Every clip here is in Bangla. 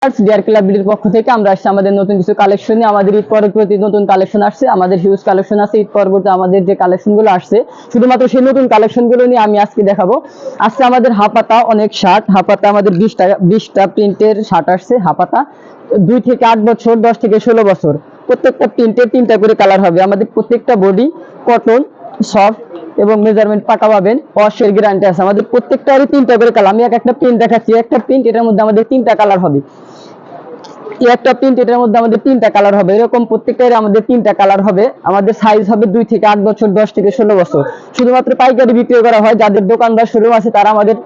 ডিয়ার ক্লাব বিডির পক্ষ থেকে আমরা আসছি আমাদের নতুন কিছু কালেকশন নিয়ে। আমাদের ঈদ পরবর্তী নতুন কালেকশন আসছে, আমাদের হিউজ কালেকশন আছে। ঈদ পরবর্তী আমাদের যে কালেকশন গুলো আসছে শুধুমাত্র সেই নতুন কালেকশন গুলো নিয়ে আমি আজকে দেখাবো। আজকে আমাদের হাপাতা অনেক শার্ট, হাপাতা আমাদের 20টা প্রিন্টের শার্ট আসছে। হাপাতা 2 থেকে 8 বছর, 10 থেকে 16 বছর, প্রত্যেকটা প্রিন্টের 3টা করে কালার হবে। আমাদের প্রত্যেকটা বডি কটন, সফট এবং মেজারমেন্ট পাকা পাবেন, ওয়াশের গ্যারান্টি আছে। আমাদের প্রত্যেকটারই 3টা করে কালার। আমি একটা প্রিন্ট দেখাচ্ছি, একটা প্রিন্ট এটার মধ্যে আমাদের 3টা কালার হবে। একটা প্রিন্ট এটার মধ্যে আমাদের 3টা কালার হবে, এরকম প্রত্যেকটারই আমাদের 3টা কালার হবে। আমাদের সাইজ হবে 2 থেকে 8 বছর, 10 থেকে 16 বছর। শুধুমাত্র পাইকারি বিক্রি করা হয়। যাদের দোকানদার শোরুম আছে তারা আমাদের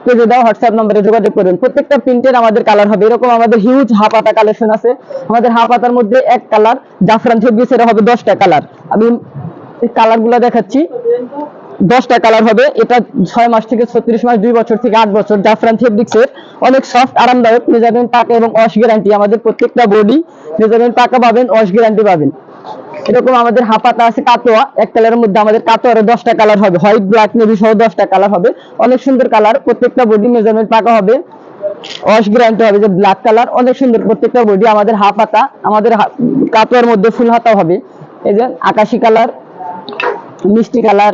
পেজে দাও হোয়াটসঅ্যাপ নম্বরে যোগাযোগ করবেন। প্রত্যেকটা প্রিন্টের আমাদের কালার হবে। এরকম আমাদের হিউজ হাফাতা কালেকশন আছে। আমাদের হাফাতার মধ্যে এক কালার জাফরান ফেব্রিক্সের হবে 10টা কালার। আমি এই কালারগুলো দেখাচ্ছি, 10টা কালার হবে। এটা 6 মাস থেকে 36 মাস, 2 বছর থেকে 8 বছর, জাফরান ফেব্রিক্সের, অনেক সফট, আরামদায়ক, মেজারমেন্ট পাকা এবং ওয়াশ গ্যারান্টি। আমাদের প্রত্যেকটা বডি মেজারমেন্ট পাকা পাবেন, ওয়াশ গ্যারান্টি পাবেন। এরকম আমাদের হাফাতা আছে কাতোয়া, এক কালারের মধ্যে আমাদের কাতোয়ারে 10টা কালার হবে, হোয়াইট, ব্ল্যাক, নেভি সহ 10টা কালার হবে। অনেক সুন্দর কালার, প্রত্যেকটা বডি মেজারমেন্ট পাকা হবে, ওয়াশ গ্যারান্টি হবে। যে ব্ল্যাক কালার অনেক সুন্দর প্রত্যেকটা বডি। আমাদের হাফাতা, আমাদের কাতোয়ার মধ্যে ফুল হাতা হবে। এই যে আকাশি কালার, মিষ্টি কালার,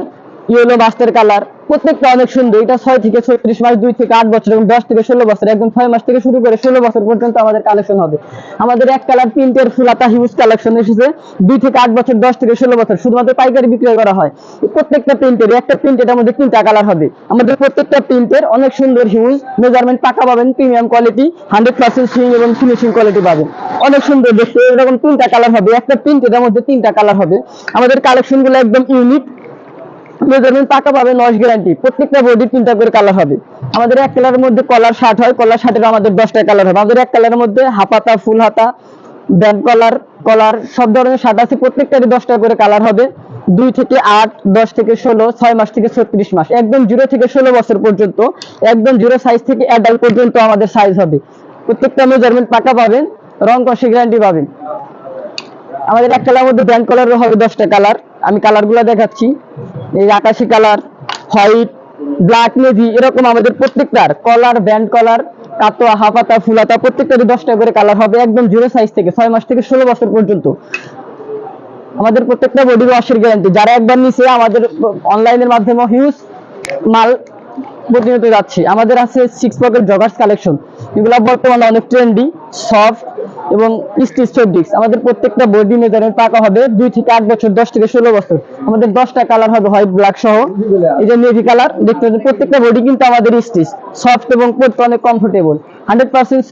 ইয়েলো মাস্টার কালার, প্রত্যেকটা অনেক সুন্দর। এটা 6 থেকে 36 মাস, 2 থেকে 8 বছর এবং 10 থেকে 16 বছর, একদম 6 মাস থেকে শুরু করে 16 বছর পর্যন্ত আমাদের কালেকশন হবে। আমাদের এক কালার প্রিন্টের ফুলাতা হিউজ কালেকশন এসেছে, 2 থেকে 8 বছর, 10 থেকে 16 বছর, শুধুমাত্র পাইকারি বিক্রয় করা হয়। প্রত্যেকটা প্রিন্টের একটা প্রিন্ট এটার মধ্যে 3টা কালার হবে। আমাদের প্রত্যেকটা প্রিন্টের অনেক সুন্দর হিউজ, মেজারমেন্ট পাকা পাবেন, প্রিমিয়াম কোয়ালিটি, 100% সুইং এবং ফিনিশিং কোয়ালিটি পাবেন। অনেক সুন্দর দেখতে। এরকম 3টা কালার হবে, একটা প্রিন্ট এটার মধ্যে 3টা কালার হবে। আমাদের কালেকশনগুলো একদম ইউনিক, মেজারমেন্ট পাকা পাবেন, ওয়াশ গ্যারান্টি। প্রত্যেকটা বডি 3টা করে কালার হবে। আমাদের এক কালারের মধ্যে কলার শার্ট হয়, কলার শার্টের আমাদের 10টা কালার হবে। আমাদের এক কালারের মধ্যে হাফাতা, ফুল হাতা, ব্যান্ড কলার, কলার সব ধরনের শার্ট আছে। প্রত্যেকটারই 10টা করে কালার হবে। 2 থেকে 8, 10 থেকে 16, 6 মাস থেকে 36 মাস, একদম 0 থেকে 16 বছর পর্যন্ত, একদম 0 সাইজ থেকে অ্যাডাল্ট পর্যন্ত আমাদের সাইজ হবে। প্রত্যেকটা মেজারমেন্ট পাকা পাবেন, রং কষে গ্যারান্টি পাবেন। আমাদের এক কালারের মধ্যে ব্যান্ড কলারও হবে 10টা কালার। আমি কালারগুলো দেখাচ্ছি, এই আকাশি কালার, হোয়াইট, ব্ল্যাক, নেভি, এরকম আমাদের প্রত্যেকটার কলার, ব্যান্ড কলার, কাতোয়া, হাফাতা, ফুলাতা, প্রত্যেকটারই 10টা করে কালার হবে, একদম 0 সাইজ থেকে 6 মাস থেকে 16 বছর পর্যন্ত। আমাদের প্রত্যেকটা বডি ওয়াশের গ্যারান্টি। যারা একবার নিছে আমাদের অনলাইনের মাধ্যমে হিউজ মাল প্রতিনিয়ত যাচ্ছে। আমাদের আছে 6 পকেট জগার্স কালেকশন, এগুলো বর্তমানে অনেক ট্রেন্ডি, সফট এবং স্টিচ ফেব্রিক্স। আমাদের প্রত্যেকটা বডি মেজারমেন্ট পাকা হবে, 2 থেকে 8 বছর, 10 থেকে 16 বছর। আমাদের 10টা কালার হবে, হোয়াইট, ব্ল্যাক সহ। এই যে নেভি কালার দেখতে পাচ্ছেন, প্রত্যেকটা বডি কিন্তু আমাদের স্টিচ, সফট এবং পরতে অনেক কমফোর্টেবল, 100%